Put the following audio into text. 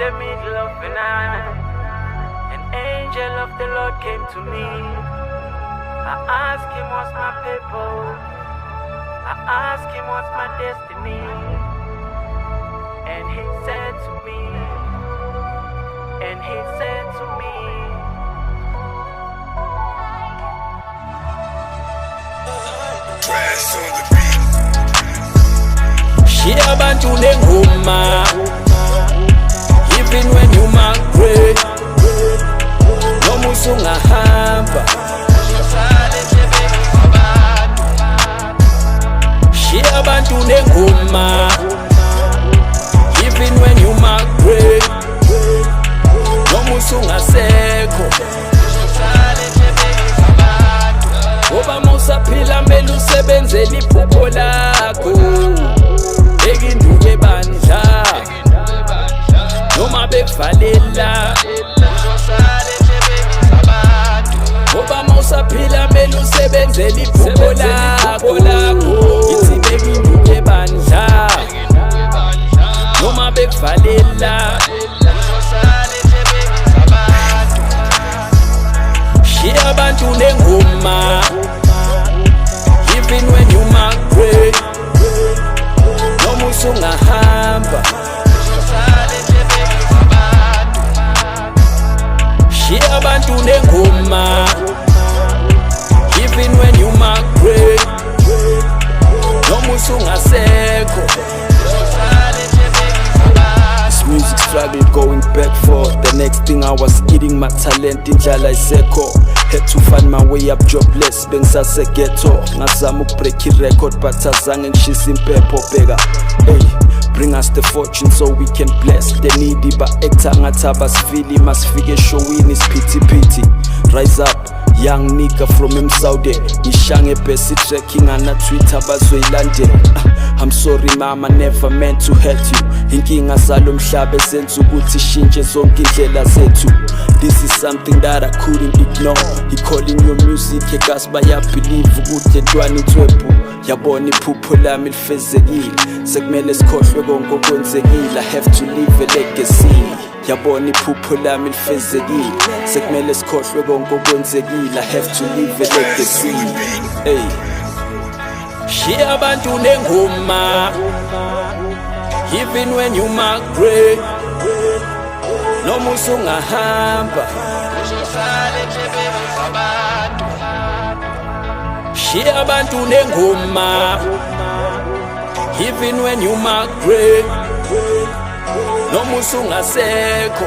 the middle of the night, an angel of the Lord came to me. I asked him what's my purpose, I asked him what's my destiny, and he said to me, She abantu nengoma, even when you migrate, noma usungahamba. She abantu nengoma, even when you migrate, noma usungasekho. Ngoba musaphila mele usebenzele iphupho lakho. Bekinduke bandla noma bekuvalela, ngoba mawusaphila mele usebenzele iphupho lakho. Ithi bekinduke bandla noma bekuvalela. Shiya abantu nengoma, even when you migrate, noma usungahamba. Shiya abantu nengoma, even when you migrate, noma usungasekho. This music struggle going back for the next thing. I was eating my talent indlala isekho. Had to find my way up jobless, bengisase ghetto. Ngazama ukubreak i-record but azange ngishisa impepho. Bheka, hey, bring us the fortune so we can bless the needy. Ba-actor ngathi abasifili masifike eshowini isiphithiphithi. Rise up, young nigga from Saudi. Ngishange best track ingana Twitter bazoyilandela. I'm sorry mama, never meant to hurt you. Inkinga zalo mhlaba esenza ukuthi ishintshe zonke indlela zethu. This is something that I couldn't ignore. He calling your music egas bayabelieve ukuthi entwana ithwebhu. Yabona iphupho lami lifezekile, sekumele sikhohlwe konke okwenzekile. I have to leave a legacy. Yabona iphupho lami lifezekile, sekumele sikhohlwe konke okwenzekile. I have to leave a legacy. Hey, shiya abantu nengoma, even when you migrate, noma usungahamba. Shiya abantu nengoma, even when you migrate, noma usungasekho.